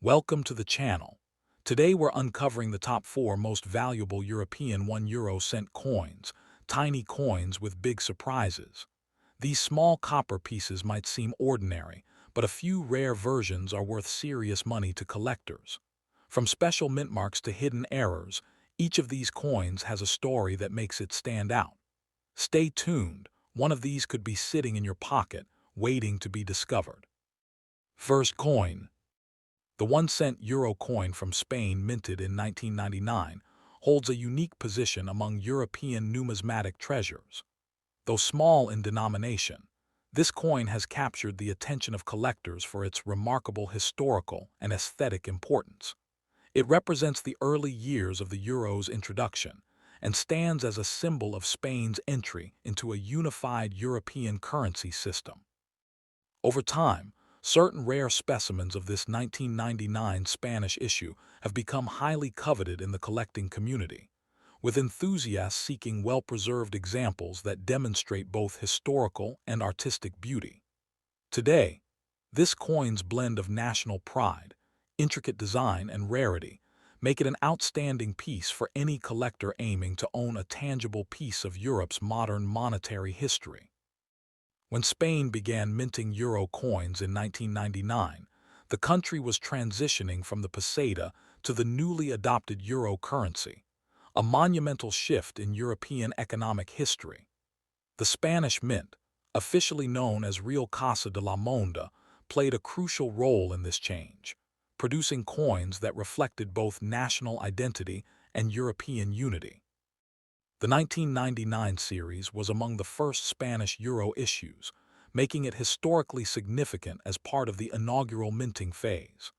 Welcome to the channel. Today we're uncovering the top 4 most valuable European €1 coins, tiny coins with big surprises. These small copper pieces might seem ordinary, but a few rare versions are worth serious money to collectors. From special mint marks to hidden errors, each of these coins has a story that makes it stand out. Stay tuned, one of these could be sitting in your pocket, waiting to be discovered. First coin. The 1-cent euro coin from Spain, minted in 1999, holds a unique position among European numismatic treasures. Though small in denomination, this coin has captured the attention of collectors for its remarkable historical and aesthetic importance. It represents the early years of the euro's introduction and stands as a symbol of Spain's entry into a unified European currency system. Over time, certain rare specimens of this 1999 Spanish issue have become highly coveted in the collecting community, with enthusiasts seeking well-preserved examples that demonstrate both historical and artistic beauty. Today, this coin's blend of national pride, intricate design, and rarity make it an outstanding piece for any collector aiming to own a tangible piece of Europe's modern monetary history. When Spain began minting euro coins in 1999, the country was transitioning from the peseta to the newly adopted euro currency, a monumental shift in European economic history. The Spanish mint, officially known as Real Casa de la Moneda, played a crucial role in this change, producing coins that reflected both national identity and European unity. The 1999 series was among the first Spanish euro issues, making it historically significant as part of the inaugural minting phase.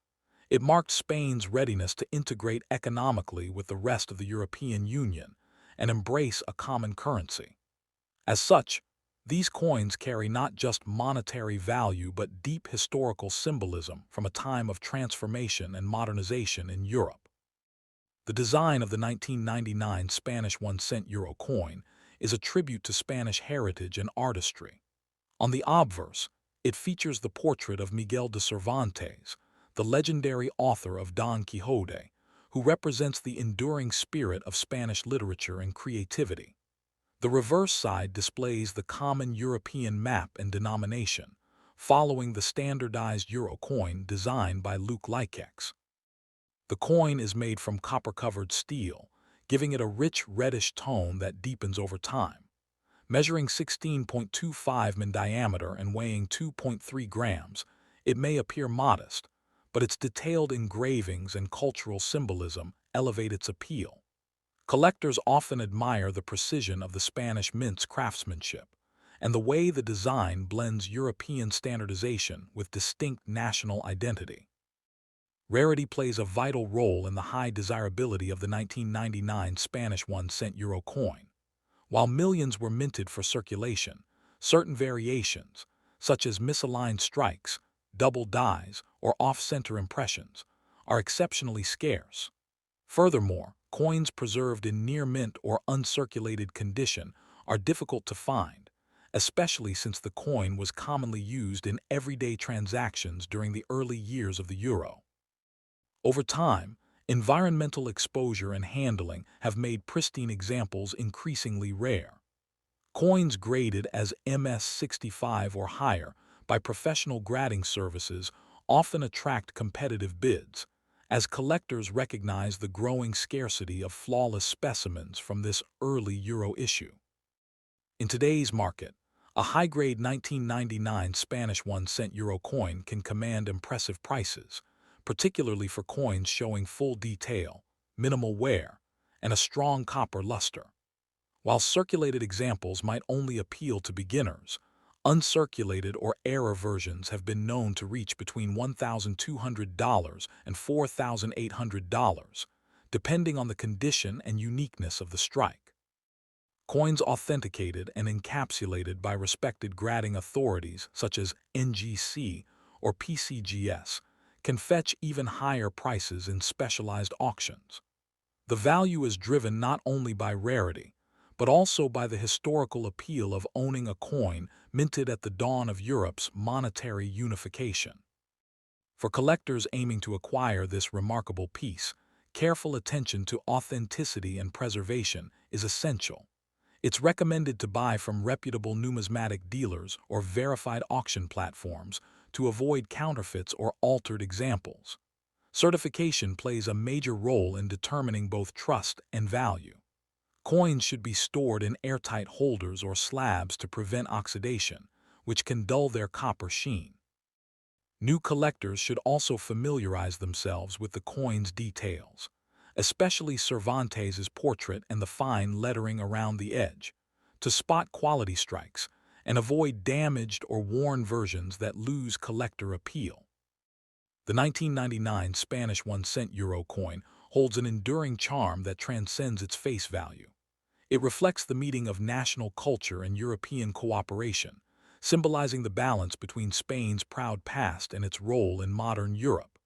It marked Spain's readiness to integrate economically with the rest of the European Union and embrace a common currency. As such, these coins carry not just monetary value but deep historical symbolism from a time of transformation and modernization in Europe. The design of the 1999 Spanish 1-cent euro coin is a tribute to Spanish heritage and artistry. On the obverse, it features the portrait of Miguel de Cervantes, the legendary author of Don Quixote, who represents the enduring spirit of Spanish literature and creativity. The reverse side displays the common European map and denomination, following the standardized euro coin designed by Luc Liquex. The coin is made from copper-covered steel, giving it a rich reddish tone that deepens over time. Measuring 16.25 in diameter and weighing 2.3 grams, it may appear modest, but its detailed engravings and cultural symbolism elevate its appeal. Collectors often admire the precision of the Spanish mint's craftsmanship and the way the design blends European standardization with distinct national identity. Rarity plays a vital role in the high desirability of the 1999 Spanish 1-cent euro coin. While millions were minted for circulation, certain variations, such as misaligned strikes, double dies, or off-center impressions, are exceptionally scarce. Furthermore, coins preserved in near-mint or uncirculated condition are difficult to find, especially since the coin was commonly used in everyday transactions during the early years of the euro. Over time, environmental exposure and handling have made pristine examples increasingly rare. Coins graded as MS65 or higher by professional grading services often attract competitive bids, as collectors recognize the growing scarcity of flawless specimens from this early euro issue. In today's market, a high-grade 1999 Spanish 1-cent euro coin can command impressive prices, particularly for coins showing full detail, minimal wear, and a strong copper luster. While circulated examples might only appeal to beginners, uncirculated or error versions have been known to reach between $1,200 and $4,800, depending on the condition and uniqueness of the strike. Coins authenticated and encapsulated by respected grading authorities such as NGC or PCGS can fetch even higher prices in specialized auctions. The value is driven not only by rarity, but also by the historical appeal of owning a coin minted at the dawn of Europe's monetary unification. For collectors aiming to acquire this remarkable piece, careful attention to authenticity and preservation is essential. It's recommended to buy from reputable numismatic dealers or verified auction platforms to avoid counterfeits or altered examples. Certification plays a major role in determining both trust and value. Coins should be stored in airtight holders or slabs to prevent oxidation, which can dull their copper sheen. New collectors should also familiarize themselves with the coin's details, especially Cervantes's portrait and the fine lettering around the edge, to spot quality strikes and avoid damaged or worn versions that lose collector appeal. The 1999 Spanish 1-cent euro coin holds an enduring charm that transcends its face value. It reflects the meeting of national culture and European cooperation, symbolizing the balance between Spain's proud past and its role in modern Europe.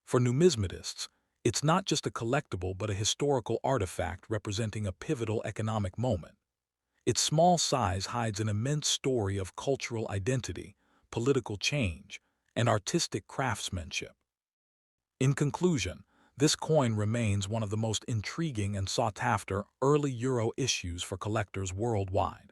For numismatists, it's not just a collectible but a historical artifact representing a pivotal economic moment. Its small size hides an immense story of cultural identity, political change, and artistic craftsmanship. In conclusion, this coin remains one of the most intriguing and sought-after early euro issues for collectors worldwide.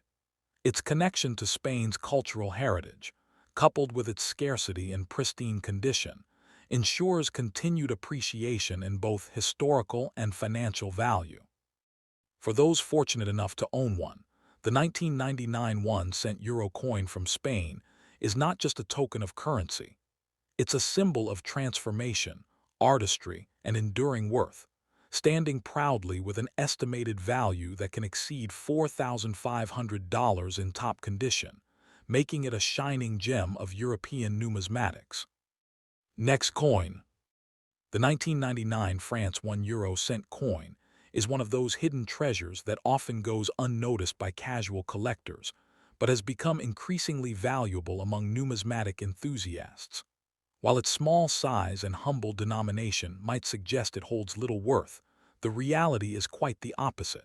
Its connection to Spain's cultural heritage, coupled with its scarcity and pristine condition, ensures continued appreciation in both historical and financial value. For those fortunate enough to own one, the 1999 1-cent euro coin from Spain is not just a token of currency. It's a symbol of transformation, artistry, and enduring worth, standing proudly with an estimated value that can exceed $4,500 in top condition, making it a shining gem of European numismatics. Next coin. The 1999 France 1 euro cent coin is one of those hidden treasures that often goes unnoticed by casual collectors, but has become increasingly valuable among numismatic enthusiasts. While its small size and humble denomination might suggest it holds little worth, the reality is quite the opposite.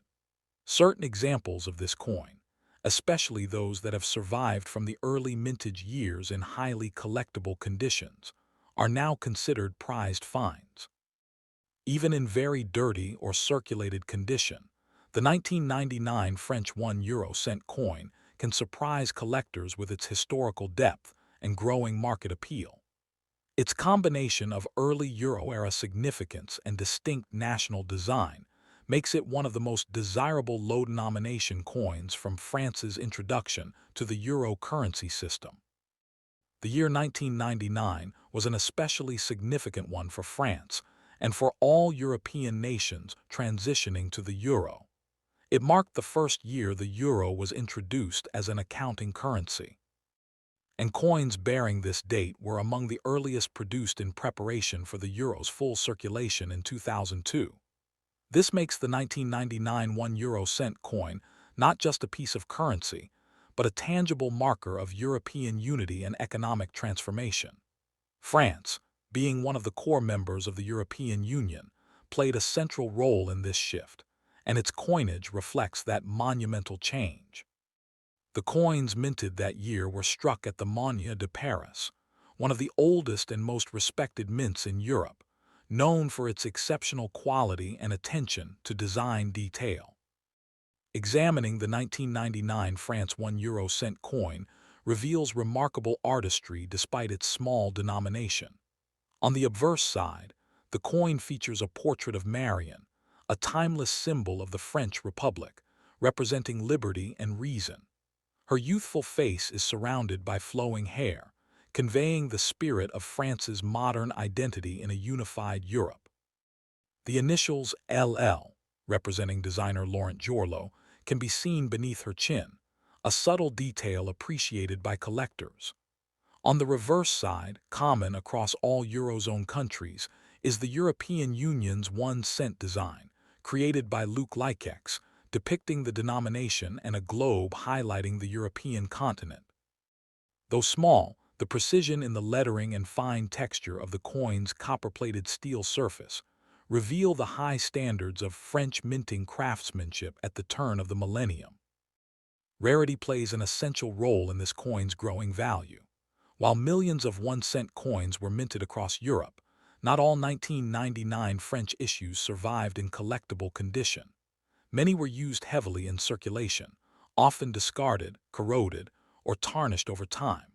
Certain examples of this coin, especially those that have survived from the early mintage years in highly collectible conditions, are now considered prized finds. Even in very dirty or circulated condition, the 1999 French 1 euro cent coin can surprise collectors with its historical depth and growing market appeal. Its combination of early Euro-era significance and distinct national design makes it one of the most desirable low-denomination coins from France's introduction to the euro currency system. The year 1999 was an especially significant one for France and for all European nations transitioning to the euro. It marked the first year the euro was introduced as an accounting currency, and coins bearing this date were among the earliest produced in preparation for the euro's full circulation in 2002. This makes the 1999 1 euro cent coin not just a piece of currency, but a tangible marker of European unity and economic transformation. France, being one of the core members of the European Union, played a central role in this shift, and its coinage reflects that monumental change. The coins minted that year were struck at the Monnaie de Paris, one of the oldest and most respected mints in Europe, known for its exceptional quality and attention to design detail. Examining the 1999 France 1 euro cent coin reveals remarkable artistry despite its small denomination. On the obverse side, the coin features a portrait of Marion, a timeless symbol of the French Republic, representing liberty and reason. Her youthful face is surrounded by flowing hair, conveying the spirit of France's modern identity in a unified Europe. The initials LL, representing designer Laurent Jorlo, can be seen beneath her chin, a subtle detail appreciated by collectors. On the reverse side, common across all Eurozone countries, is the European Union's 1 cent design, created by Luc Likex, depicting the denomination and a globe highlighting the European continent. Though small, the precision in the lettering and fine texture of the coin's copper-plated steel surface reveal the high standards of French minting craftsmanship at the turn of the millennium. Rarity plays an essential role in this coin's growing value. While millions of 1-cent coins were minted across Europe, not all 1999 French issues survived in collectible condition. Many were used heavily in circulation, often discarded, corroded, or tarnished over time.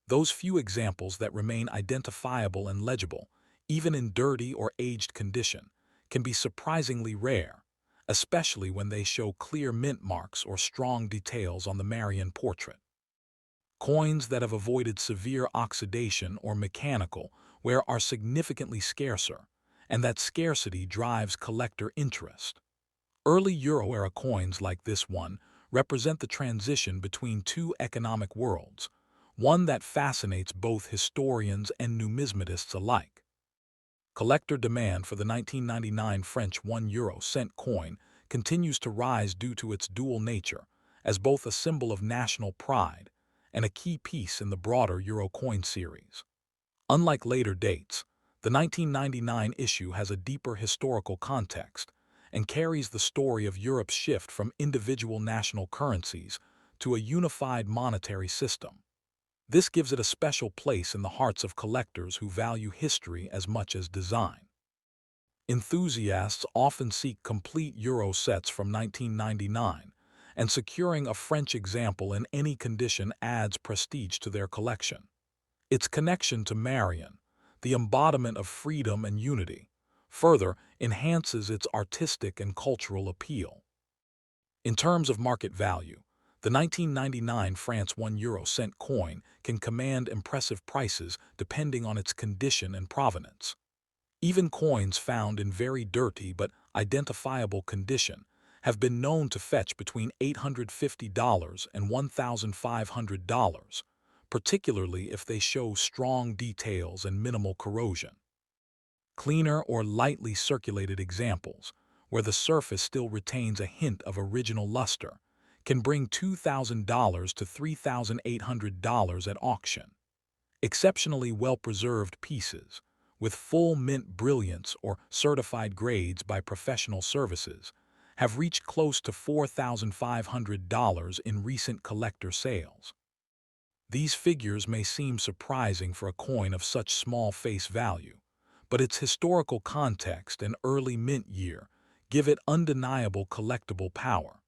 Those few examples that remain identifiable and legible, even in dirty or aged condition, can be surprisingly rare, especially when they show clear mint marks or strong details on the Marion portrait. Coins that have avoided severe oxidation or mechanical wear are significantly scarcer, and that scarcity drives collector interest. Early Euro-era coins like this one represent the transition between two economic worlds, one that fascinates both historians and numismatists alike. Collector demand for the 1999 French €1 coin continues to rise due to its dual nature, as both a symbol of national pride and a key piece in the broader Euro coin series. Unlike later dates, the 1999 issue has a deeper historical context and carries the story of Europe's shift from individual national currencies to a unified monetary system. This gives it a special place in the hearts of collectors who value history as much as design. Enthusiasts often seek complete Euro sets from 1999, and securing a French example in any condition adds prestige to their collection. Its connection to Marion, the embodiment of freedom and unity, further enhances its artistic and cultural appeal. In terms of market value, the 1999 France €1 coin can command impressive prices depending on its condition and provenance. Even coins found in very dirty but identifiable condition have been known to fetch between $850 and $1,500, particularly if they show strong details and minimal corrosion. Cleaner or lightly circulated examples, where the surface still retains a hint of original luster, can bring $2,000 to $3,800 at auction. Exceptionally well-preserved pieces, with full mint brilliance or certified grades by professional services, have reached close to $4,500 in recent collector sales. These figures may seem surprising for a coin of such small face value, but its historical context and early mint year give it undeniable collectible power.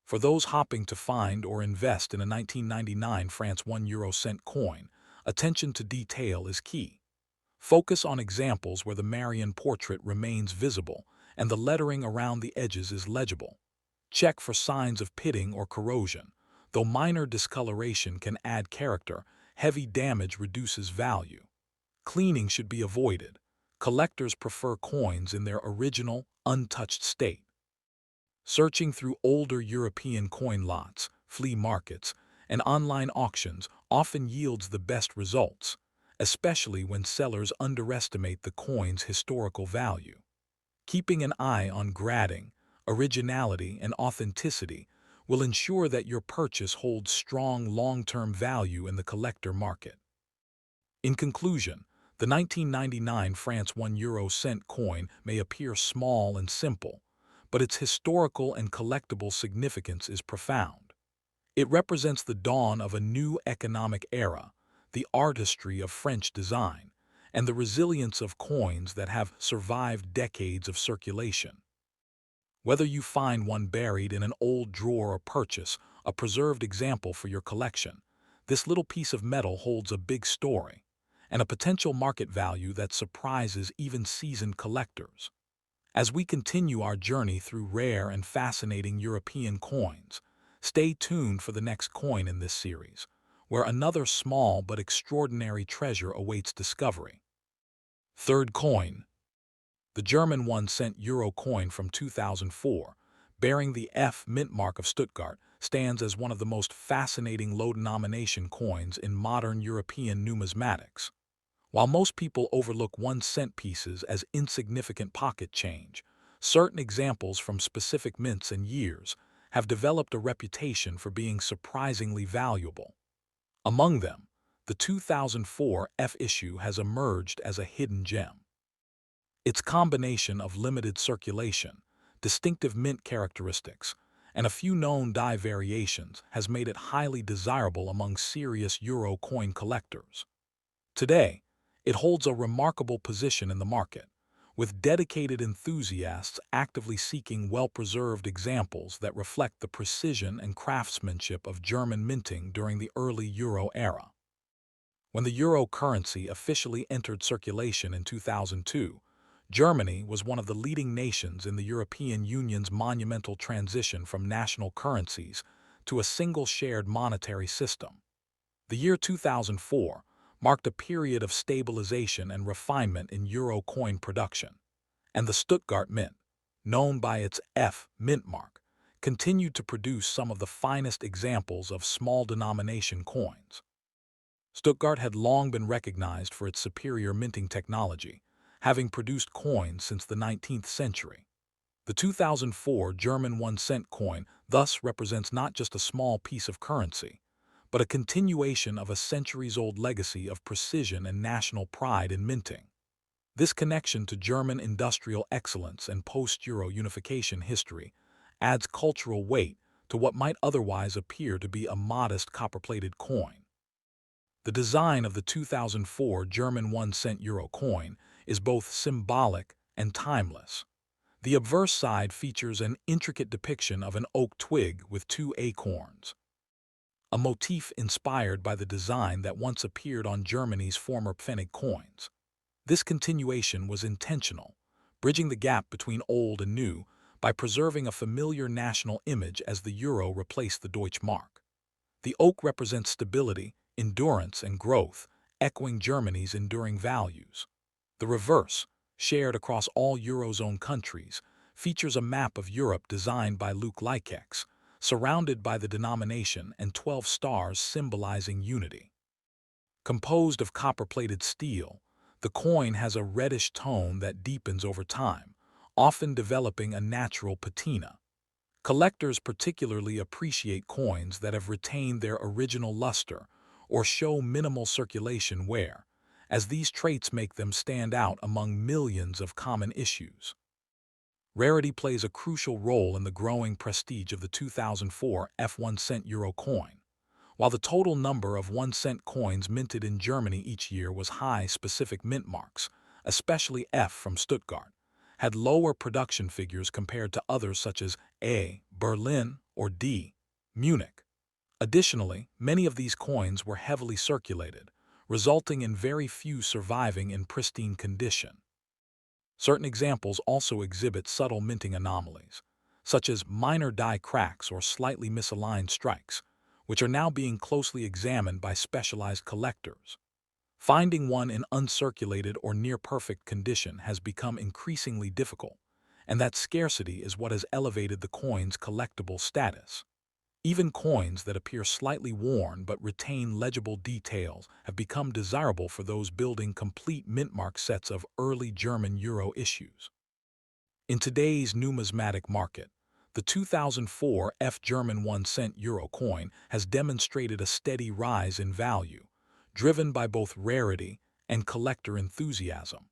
For those hoping to find or invest in a 1999 France €1 coin, attention to detail is key. Focus on examples where the Marion portrait remains visible and the lettering around the edges is legible. Check for signs of pitting or corrosion. Though minor discoloration can add character, heavy damage reduces value. Cleaning should be avoided. Collectors prefer coins in their original, untouched state. Searching through older European coin lots, flea markets, and online auctions often yields the best results, especially when sellers underestimate the coin's historical value. Keeping an eye on grading, originality, and authenticity will ensure that your purchase holds strong long-term value in the collector market. In conclusion, the 1999 France €1 coin may appear small and simple, but its historical and collectible significance is profound. It represents the dawn of a new economic era, the artistry of French design, and the resilience of coins that have survived decades of circulation. Whether you find one buried in an old drawer or purchase a preserved example for your collection, this little piece of metal holds a big story and a potential market value that surprises even seasoned collectors. As we continue our journey through rare and fascinating European coins, stay tuned for the next coin in this series, where another small but extraordinary treasure awaits discovery. Third coin. The German 1-cent euro coin from 2004, bearing the F mint mark of Stuttgart, stands as one of the most fascinating low-denomination coins in modern European numismatics. While most people overlook 1-cent pieces as insignificant pocket change, certain examples from specific mints and years have developed a reputation for being surprisingly valuable. Among them, the 2004 F issue has emerged as a hidden gem. Its combination of limited circulation, distinctive mint characteristics, and a few known die variations has made it highly desirable among serious euro coin collectors. Today, it holds a remarkable position in the market, with dedicated enthusiasts actively seeking well-preserved examples that reflect the precision and craftsmanship of German minting during the early euro era. When the euro currency officially entered circulation in 2002, Germany was one of the leading nations in the European Union's monumental transition from national currencies to a single shared monetary system. The year 2004 marked a period of stabilization and refinement in euro coin production, and the Stuttgart Mint, known by its F mint mark, continued to produce some of the finest examples of small denomination coins. Stuttgart had long been recognized for its superior minting technology, having produced coins since the 19th century. The 2004 German 1-cent coin thus represents not just a small piece of currency, but a continuation of a centuries-old legacy of precision and national pride in minting. This connection to German industrial excellence and post-Euro unification history adds cultural weight to what might otherwise appear to be a modest copper-plated coin. The design of the 2004 German 1-cent euro coin is both symbolic and timeless. The obverse side features an intricate depiction of an oak twig with two acorns, a motif inspired by the design that once appeared on Germany's former Pfennig coins. This continuation was intentional, bridging the gap between old and new by preserving a familiar national image as the euro replaced the Deutschmark. The oak represents stability, endurance, and growth, echoing Germany's enduring values. The reverse, shared across all Eurozone countries, features a map of Europe designed by Luc Leikex, surrounded by the denomination and 12 stars symbolizing unity. Composed of copper-plated steel, the coin has a reddish tone that deepens over time, often developing a natural patina. Collectors particularly appreciate coins that have retained their original luster or show minimal circulation wear, as these traits make them stand out among millions of common issues. Rarity plays a crucial role in the growing prestige of the 2004 F1-cent euro coin. While the total number of 1-cent coins minted in Germany each year was high, specific mint marks, especially F from Stuttgart, had lower production figures compared to others such as A, Berlin, or D, Munich. Additionally, many of these coins were heavily circulated, resulting in very few surviving in pristine condition. Certain examples also exhibit subtle minting anomalies, such as minor die cracks or slightly misaligned strikes, which are now being closely examined by specialized collectors. Finding one in uncirculated or near-perfect condition has become increasingly difficult, and that scarcity is what has elevated the coin's collectible status. Even coins that appear slightly worn but retain legible details have become desirable for those building complete mint-mark sets of early German euro issues. In today's numismatic market, the 2004 F German 1-cent euro coin has demonstrated a steady rise in value, driven by both rarity and collector enthusiasm.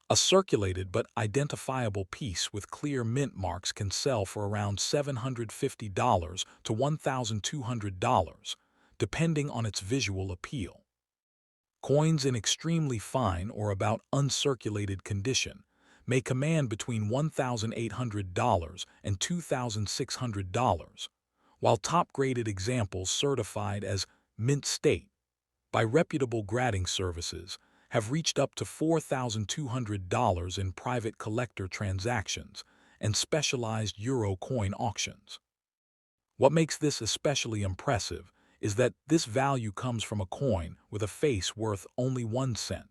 A circulated but identifiable piece with clear mint marks can sell for around $750 to $1,200, depending on its visual appeal. Coins in extremely fine or about uncirculated condition may command between $1,800 and $2,600, while top-graded examples certified as mint state by reputable grading services have reached up to $4,200 in private collector transactions and specialized euro coin auctions. What makes this especially impressive is that this value comes from a coin with a face worth only 1 cent,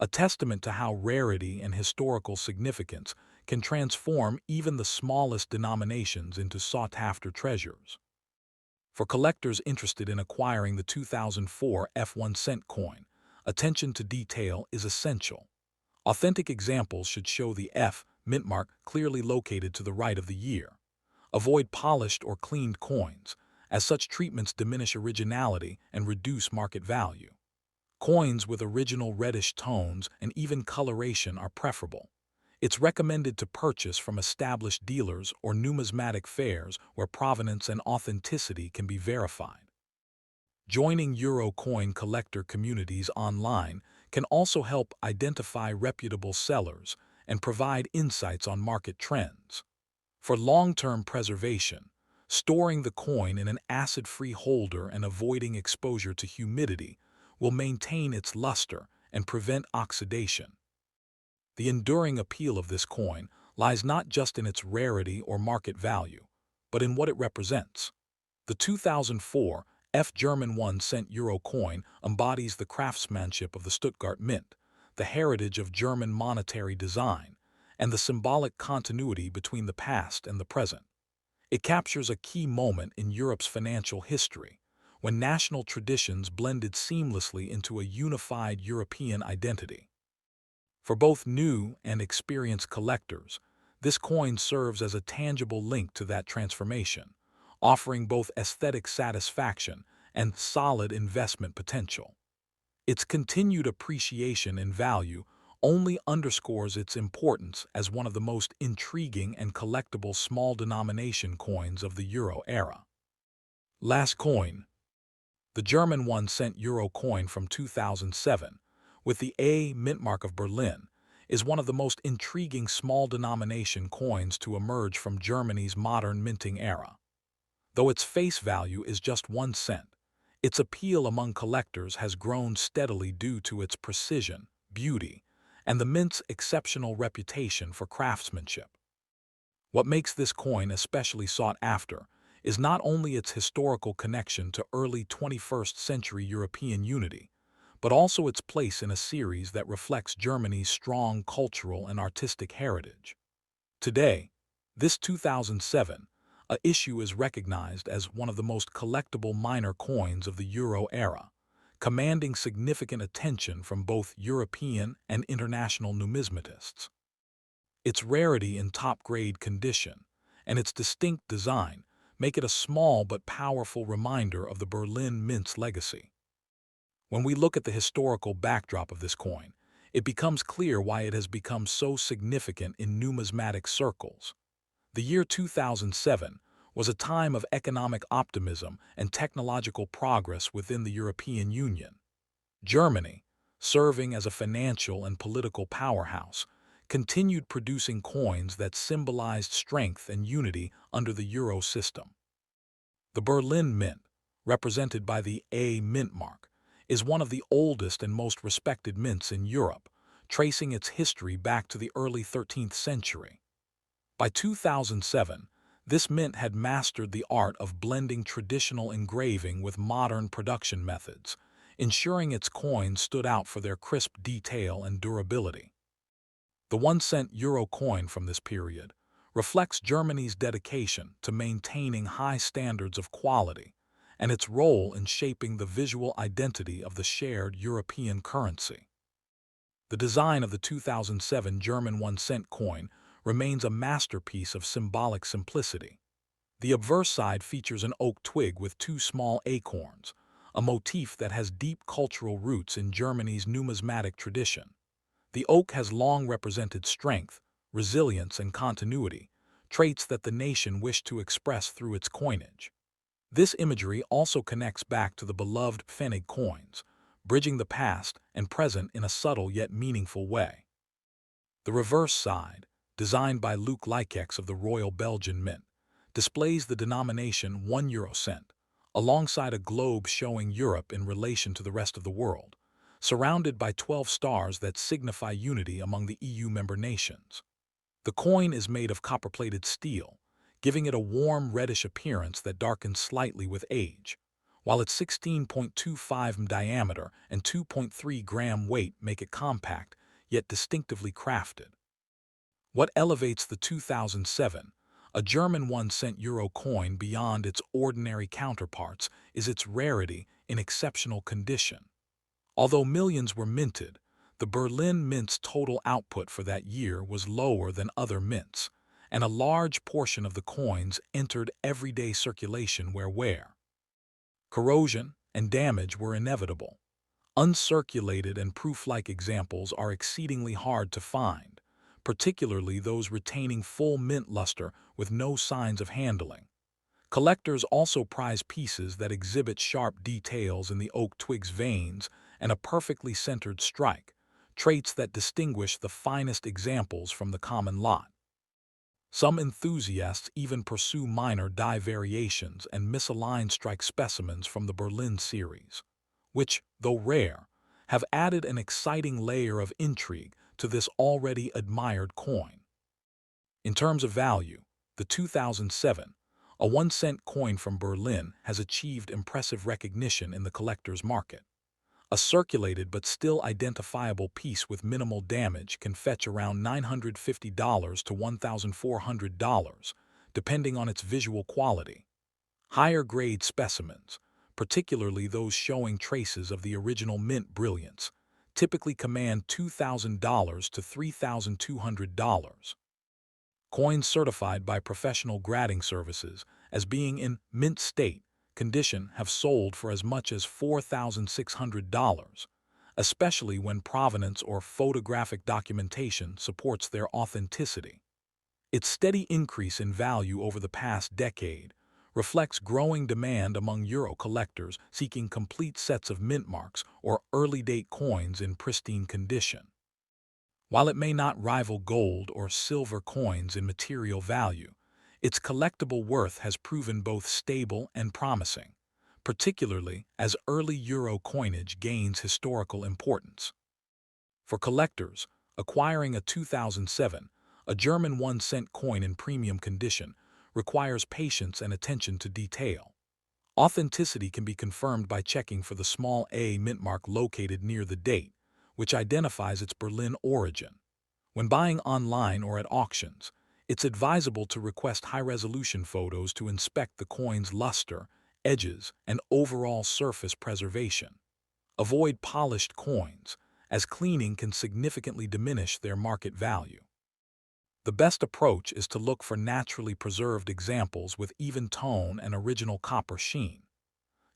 a testament to how rarity and historical significance can transform even the smallest denominations into sought-after treasures. For collectors interested in acquiring the 2004 F1-cent coin, attention to detail is essential. Authentic examples should show the F mint mark clearly located to the right of the year. Avoid polished or cleaned coins, as such treatments diminish originality and reduce market value. Coins with original reddish tones and even coloration are preferable. It's recommended to purchase from established dealers or numismatic fairs where provenance and authenticity can be verified. Joining euro coin collector communities online can also help identify reputable sellers and provide insights on market trends. For long-term preservation, storing the coin in an acid-free holder and avoiding exposure to humidity will maintain its luster and prevent oxidation. The enduring appeal of this coin lies not just in its rarity or market value, but in what it represents. The 2004 German 1-cent euro coin embodies the craftsmanship of the Stuttgart Mint, the heritage of German monetary design, and the symbolic continuity between the past and the present. It captures a key moment in Europe's financial history, when national traditions blended seamlessly into a unified European identity. For both new and experienced collectors, this coin serves as a tangible link to that transformation, offering both aesthetic satisfaction and solid investment potential. Its continued appreciation in value only underscores its importance as one of the most intriguing and collectible small-denomination coins of the euro era. Last coin, the German 1-cent euro coin from 2007, with the A mint mark of Berlin, is one of the most intriguing small-denomination coins to emerge from Germany's modern minting era. Though its face value is just 1 cent, its appeal among collectors has grown steadily due to its precision, beauty, and the mint's exceptional reputation for craftsmanship. What makes this coin especially sought after is not only its historical connection to early 21st century European unity, but also its place in a series that reflects Germany's strong cultural and artistic heritage. Today, this 2007 issue is recognized as one of the most collectible minor coins of the euro era, commanding significant attention from both European and international numismatists. Its rarity in top-grade condition and its distinct design make it a small but powerful reminder of the Berlin Mint's legacy. When we look at the historical backdrop of this coin, it becomes clear why it has become so significant in numismatic circles. The year 2007 was a time of economic optimism and technological progress within the European Union. Germany, serving as a financial and political powerhouse, continued producing coins that symbolized strength and unity under the euro system. The Berlin Mint, represented by the A mint mark, is one of the oldest and most respected mints in Europe, tracing its history back to the early 13th century. By 2007, this mint had mastered the art of blending traditional engraving with modern production methods, ensuring its coins stood out for their crisp detail and durability. The 1-cent euro coin from this period reflects Germany's dedication to maintaining high standards of quality and its role in shaping the visual identity of the shared European currency. The design of the 2007 German 1-cent coin remains a masterpiece of symbolic simplicity. The obverse side features an oak twig with 2 small acorns, a motif that has deep cultural roots in Germany's numismatic tradition. The oak has long represented strength, resilience, and continuity, traits that the nation wished to express through its coinage. This imagery also connects back to the beloved Pfennig coins, bridging the past and present in a subtle yet meaningful way. The reverse side, designed by Luc Lykex of the Royal Belgian Mint, displays the denomination 1 euro cent, alongside a globe showing Europe in relation to the rest of the world, surrounded by 12 stars that signify unity among the EU member nations. The coin is made of copper-plated steel, giving it a warm reddish appearance that darkens slightly with age, while its 16.25 diameter and 2.3 gram weight make it compact yet distinctively crafted. What elevates the 2007, a German 1-cent euro coin beyond its ordinary counterparts is its rarity in exceptional condition. Although millions were minted, the Berlin Mint's total output for that year was lower than other mints, and a large portion of the coins entered everyday circulation where wear, corrosion, and damage were inevitable. Uncirculated and proof-like examples are exceedingly hard to find, particularly those retaining full mint luster with no signs of handling. Collectors also prize pieces that exhibit sharp details in the oak twig's veins and a perfectly centered strike, traits that distinguish the finest examples from the common lot. Some enthusiasts even pursue minor die variations and misaligned strike specimens from the Berlin series, which, though rare, have added an exciting layer of intrigue to this already admired coin. In terms of value, the 2007, a 1-cent coin from Berlin, has achieved impressive recognition in the collector's market. A circulated but still identifiable piece with minimal damage can fetch around $950 to $1,400, depending on its visual quality. Higher-grade specimens, particularly those showing traces of the original mint brilliance, typically command $2,000 to $3,200. Coins certified by professional grading services as being in mint state condition have sold for as much as $4,600, especially when provenance or photographic documentation supports their authenticity. Its steady increase in value over the past decade reflects growing demand among Euro collectors seeking complete sets of mint marks or early-date coins in pristine condition. While it may not rival gold or silver coins in material value, its collectible worth has proven both stable and promising, particularly as early Euro coinage gains historical importance. For collectors, acquiring a 2007, a German 1-cent coin in premium condition requires patience and attention to detail. Authenticity can be confirmed by checking for the small A mint mark located near the date, which identifies its Berlin origin. When buying online or at auctions, it's advisable to request high-resolution photos to inspect the coin's luster, edges, and overall surface preservation. Avoid polished coins, as cleaning can significantly diminish their market value. The best approach is to look for naturally preserved examples with even tone and original copper sheen.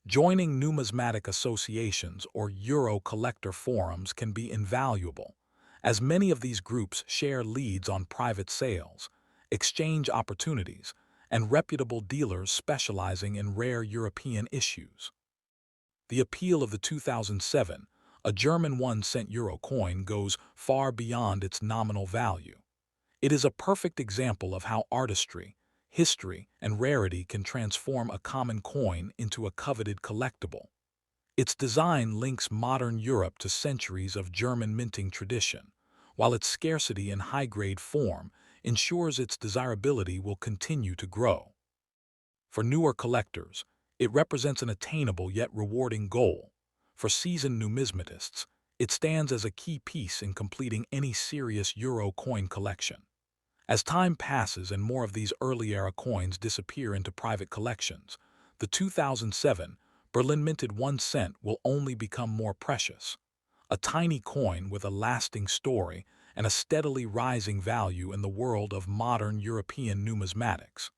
Joining numismatic associations or Euro collector forums can be invaluable, as many of these groups share leads on private sales, exchange opportunities, and reputable dealers specializing in rare European issues. The appeal of the 2007, a German 1-cent euro coin, goes far beyond its nominal value. It is a perfect example of how artistry, history, and rarity can transform a common coin into a coveted collectible. Its design links modern Europe to centuries of German minting tradition, while its scarcity in high-grade form ensures its desirability will continue to grow. For newer collectors, it represents an attainable yet rewarding goal. For seasoned numismatists, it stands as a key piece in completing any serious Euro coin collection. As time passes and more of these early-era coins disappear into private collections, the 2007 Berlin minted 1 cent will only become more precious. A tiny coin with a lasting story and a steadily rising value in the world of modern European numismatics.